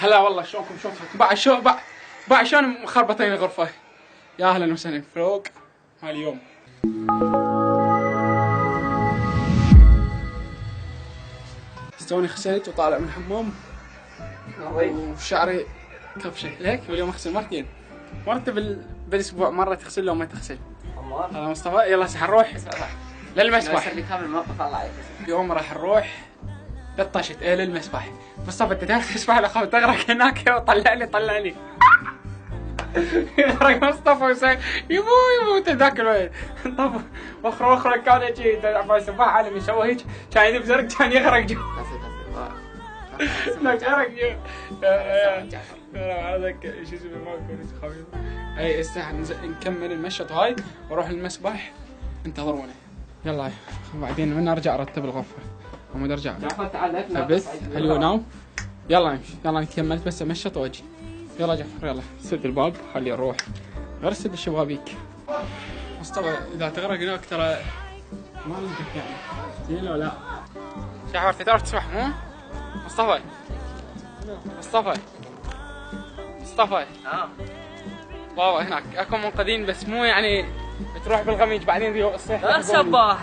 هلا والله شلونكم بعد شلون مخربطين الغرفة. يا اهلا وسهلا فوق هاليوم. استوني غسلت وطالع من الحمام وشعري كبشه ليك، واليوم اغسل مرتين، مرة بالاسبوع، مرة تغسل لو ما تغسل. هذا مصطفى. يلا هسه حنروح للمسبح. اليوم راح نروح للطشت للمسبح. مصطفى انت تعرف تسبح ولا خاف تغرق هناك؟ طلعني يغرق مصطفى ويسوي يبو ذاك الوقت طب وخر كان يجي سباح عالم يسوي هيك، كان يذب زرق كان يغرق جو. لا غرق جو. هذاك شو اسمه ماكو خبيث. اي الساعة نكمل المشط هاي واروح للمسبح، انتظرونا. يلا بعدين من ارجع ارتب الغرفة وما ارجع ابث اليوناو. يلا نمشي، يلا نكمل بس امشط واجي. يلا جعفر يلا سد الباب خليه يروح، غير سد الشبابيك. مصطفى اذا تغرق هناك ترى ما ننجح يعني، زين ولا لا؟ جعفر انت تعرف تسبح مو؟ مصطفى بابا هناك اكو منقذين بس مو يعني تروح بالغميج بعدين الصيح غير سباح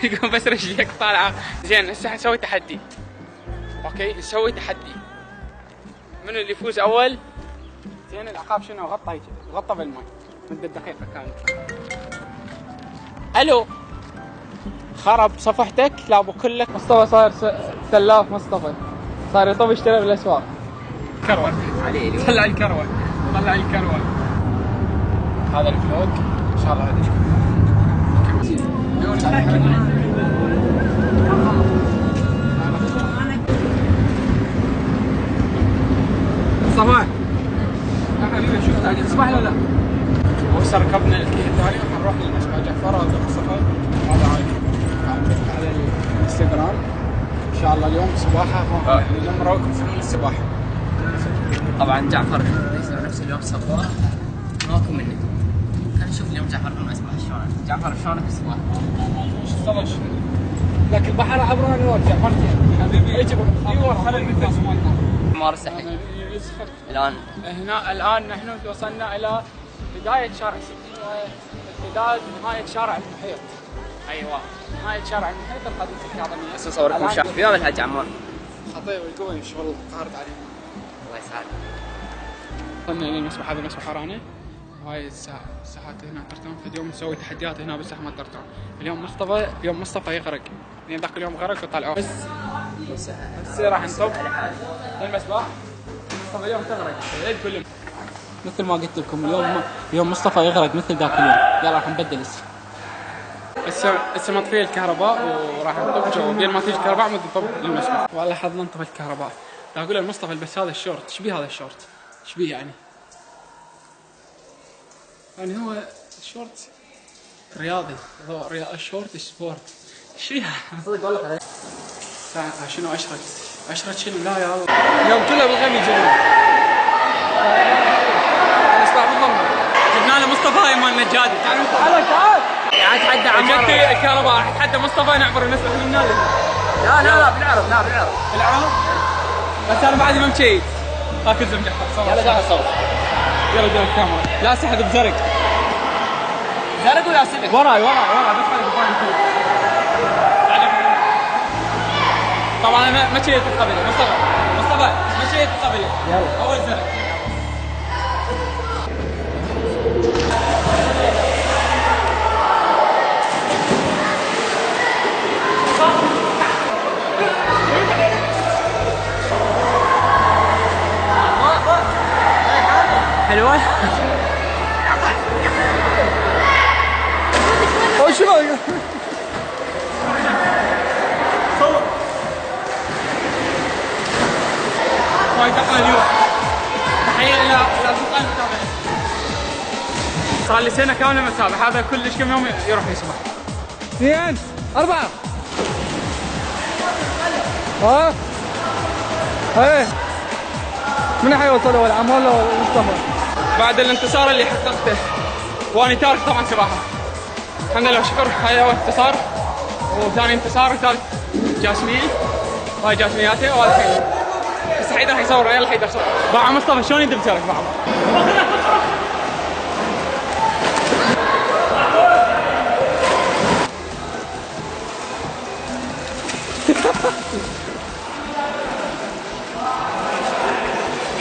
تلقون بس رجليك طالعه. زين هسه حنسوي تحدي. اوكي نسوي تحدي، من اللي يفوز اول. زين العقاب شنو؟ غطى بالماء مدة دقيقة كانت. الو خرب صفحتك لا ابو كلك. مصطفى صاير سلاف، مصطفى صار يطب يشتري بالاسواق. كروه طلع الكروه هذا الفلوق ان شاء الله هذا صباح يا حبيبي. شوف قاعد تصبح ولا لا؟ وهسه ركبنا الكيه الثاني وحنروح للمسبح. جعفر هذا مصطفى هذا على الانستغرام ان شاء الله. اليوم سباحه اليوم نراويكم فنون السباحه. طبعا جعفر يصير نفس اليوم سباح ماكو منه. خلينا نشوف اليوم جعفر لما يسبح شلون. جعفر شلونك بالسباحه؟ طبعا لك البحر عبراني وارجع مرتين حبيبي. اجي ايوه خلي الناس مالنا مارس الحين. الان نحن وصلنا الى بدايه شارع امتداد نهايه شارع المحيط. ايوه نهايه شارع المحيط الحديقه الكاظميه. بس اصوركم شاف في يوم الحج عمان. خطير والقوي شغل قهرت عليهم. الله يسعدك. وصلنا الى المسبح. هذا المسبح ورانا. هاي الساحات هنا ترتون. فاليوم نسوي تحديات هنا بس احمد ترتون. اليوم مصطفى يغرق، يعني ذاك اليوم غرق وطلعوه بس راح نصب المسبح. مصطفى اليوم تغرق العيد كله مثل ما قلت لكم. اليوم مصطفى يغرق مثل ذاك اليوم. يلا راح نبدل هسه مطفيه الكهرباء وراح نطب جو. بين ما تيجي الكهرباء ما نطب المسبح. والله حظ نطفي الكهرباء. اقول لمصطفى البس هذا الشورت. ايش بيه هذا الشورت؟ ايش بيه يعني هو الشورت رياضي. الشورت سبورت. ايش فيها؟ صدق والله عليك. شنو اشرت شنو؟ لا يا الله اليوم كله بالغمي جنون. اسمع بالضبط جبنا له مصطفى هاي مال نجادي. تعال اتحدى عمار. جت الكهرباء اتحدى مصطفى نعبر المسبح من هنا. لا بالعرض. بس انا بعد ما مشيت. هاك الزم جحفر صور. يلا جاهز صور. يلا جاي الكاميرا. لا سحب بزرق ولا سبك؟ وراي بس طبعا انا مشيت القبله. مصطفى مشيت القبله. يلا اول زرق. حلوة؟ شنو؟ وايد اليوم. تحية إلى أصدقائي المتابعين. صار لي سنة كاملة متابع. هذا كل كم يوم يروح يسبح. 2 4 ها؟ ايه من حيوصل اول عمال ولا مصطفى؟ بعد الانتصار اللي حققته واني تارك طبعا سباحه. الحمد لله وشكر. هاي اول انتصار وثاني انتصار وثالث جاسمين. وهاي جاسمياتي وهذا حيدر حيصور، يلا حيدر صور. باع مصطفى شلون يدب سيرك باع.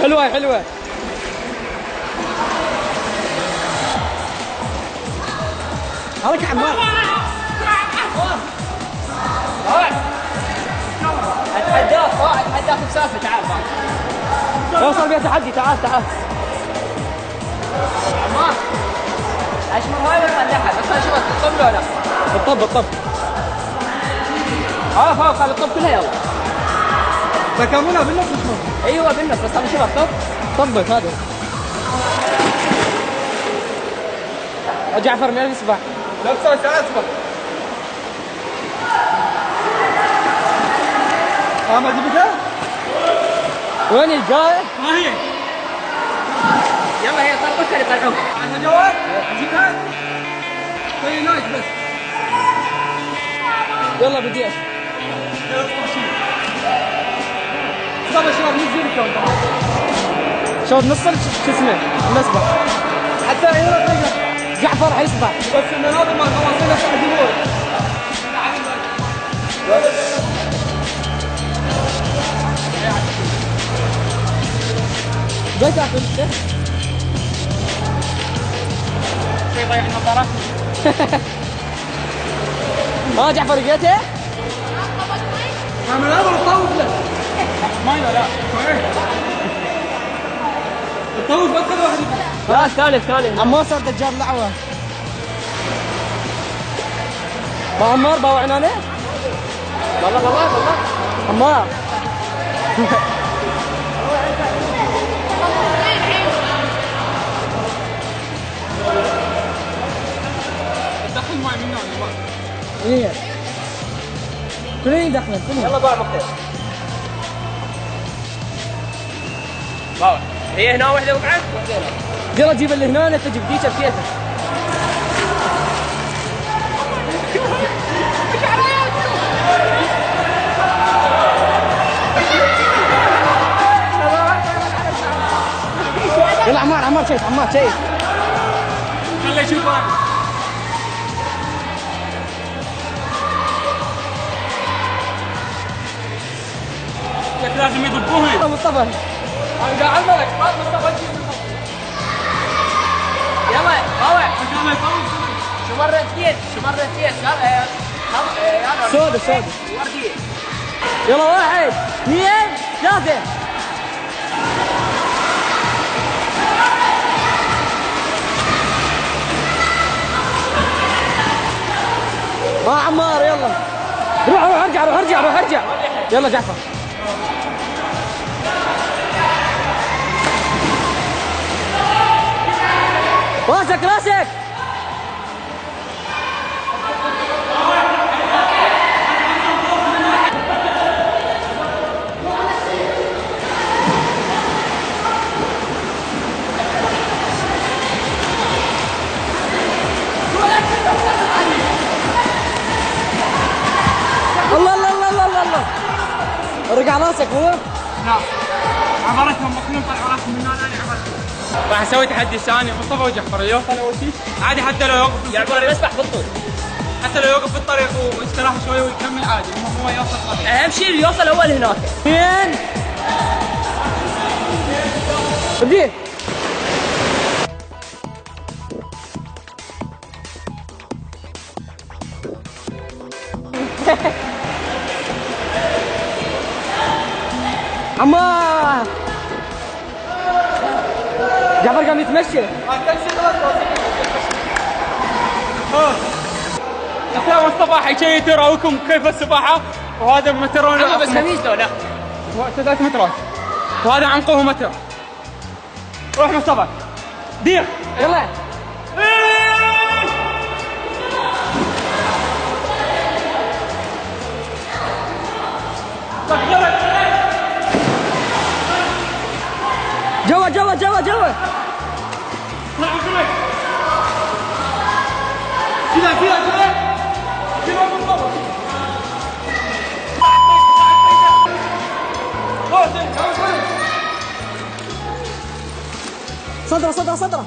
حلوة حلوة. هذاك عمار. اتحداك اتحداك بسالفه، تعال اوصل بيها تحدي، تعال تعال. عمار اشمر هاي بطلعها، بس خلينا نشوف الطب ولا لا. بالطب خلاص خلي الطب كلها يلا. تكاملها بالنص شلون؟ ايوه بالنص، بس خلينا نشوف الطب. طبت هذا. جعفر من يسبح؟ لا تسوي تعال اسبح. ما جبتها؟ وين الجاي؟ ما هي؟ يلا هي طلقتها اللي طلعوها. عندها جوال؟ جبتها؟ طيب نايس بس. يلا بديش. طب شباب نزل الكون شباب نص شو اسمه نسبح حتى هنا تلقى جعفر حيسبح، بس ان هذا ما خلاص يستخدموه. بس عرفت شوي ضيع النظارات. ها جعفر لقيته؟ من هذا الطاوف له ماي لا الطاوف بدخل واحد. لا ثالث عمار صار دجال لعوه. ما عمار باوع عنانه؟ والله عمار دخل ماي من هنا. ايه كلين دخلت يلا باوع مختار. باوع هي هنا واحده وقعت يلا جيب اللي هنا، انت جيب ديشه بكيفك. يلا عمار شيف خليه يشوف واحد. لك لازم يضبوها. مصطفى انا قاعد عمرك ما مصطفى تجيب. يلا باوع يلا يطول. شو مرتين يلا سودة وردية. يلا 1 2 3. عمار يلا روح ارجع. يلا جعفر راسك. الله رجع راسك هو؟ نعم عبرتهم مخلوق طلع راسهم من هنا. انا عبرتهم. راح اسوي تحدي ثاني مصطفى وجعفر يوصل اول شيء عادي، حتى لو يوقف يعبر يسبح بالطول، حتى لو يوقف بالطريق ويستراح شوي ويكمل عادي، هو يوصل طريق. اهم شيء اللي يوصل اول هناك. 2 بديه عمار جعفر قام يتمشى. يا مصطفى حيشيت يراويكم كيف السباحه، وهذا مترون بس خميس لو لا 3 مترات، وهذا عمقه متر. روح مصطفى دير يلا جوا كذا بالضبط. روح صدره صدره صدره.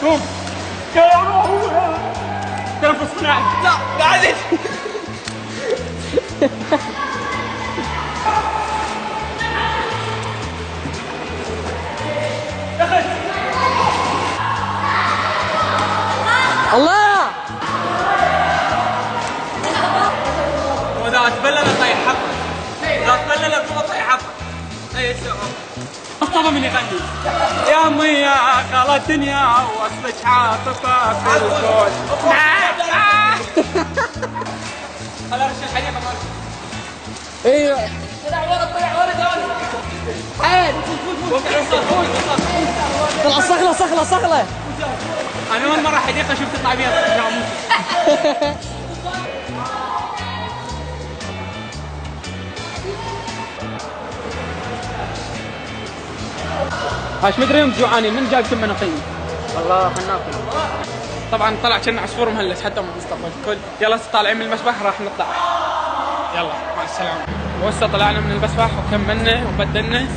قوم يا ابو تنفس صناعي. لا بعدين. الله وإذا تبلل طيح حقه. إذا تبلل فوق طيح حقه. أي سبب. مصطفى من يغني. يا أمي يا خالة الدنيا وأصلك عاطفة في الكون. خلاص رش الحديقة مالك. ايوه. طلع ورا دولي. عين. طلع صخلة صخلة صخلة. أنا أول مرة حديقة شفت تطلع بيها جاموس. هاش مدري يوم جوعانين من جايب تمه نقيه. والله خلنا ناكل. طبعا طلع كنا عصفور مهلس حتى مصطفى الكل. يلا طالعين من المسبح راح نطلع. يلا مع السلامه. وهسه طلعنا من المسبح وكملنا وبدلنا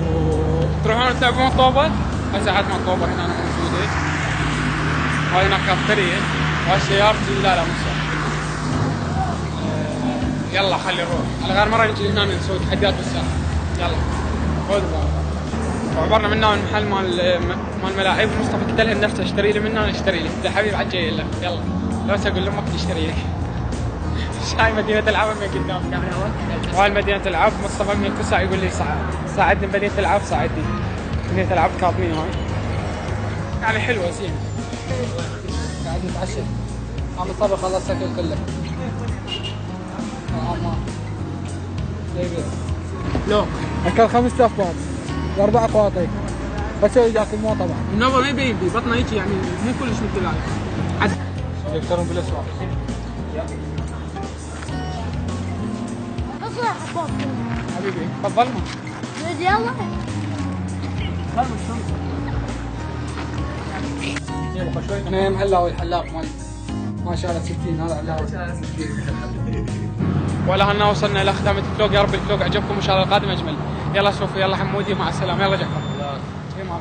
وتروحون تلعبون طوبه. هسه عندنا طوبه هنا موجوده. هاي هناك كافتريه وهاي سيارتي. لا مو يلا خلي نروح. على غير مره نجي هنا نسوي تحديات بالساحه. يلا خذوا. وعبرنا منه المحل مال الملاعب. مصطفى قلت له نفسه اشتري لي منه. انا اشتري لي. قلت له حبيبي عاد جاي لك. يلا لو اقول لامك تشتري لك. هاي مدينه العاب من قدامك. وهاي مدينه العاب. مصطفى من كل ساعه يقول لي ساعدني بمدينه العاب. ساعدني مدينه العاب كاظمين. هاي يعني حلوه زين. قاعد نتعشى. عم صبر خلص اكل كله. لو اكل 5000 باب واربع قواطع. بس ياكل مو طبعا. النوبه ما يبي بطنه يجي يعني مو كلش مثل هاي. عاد يكسرون بالاسواق. اصلح حباب. حبيبي تفضل. يلا. انا محلاوي الحلاق مالي ما شاء الله 60. هذا علاوي. ولا هنا وصلنا الى ختامة الفلوق. يا رب الفلوق عجبكم وان شاء الله القادم اجمل. يلا شوفوا. يلا حمودي مع السلامه. يلا جعفر. يلا.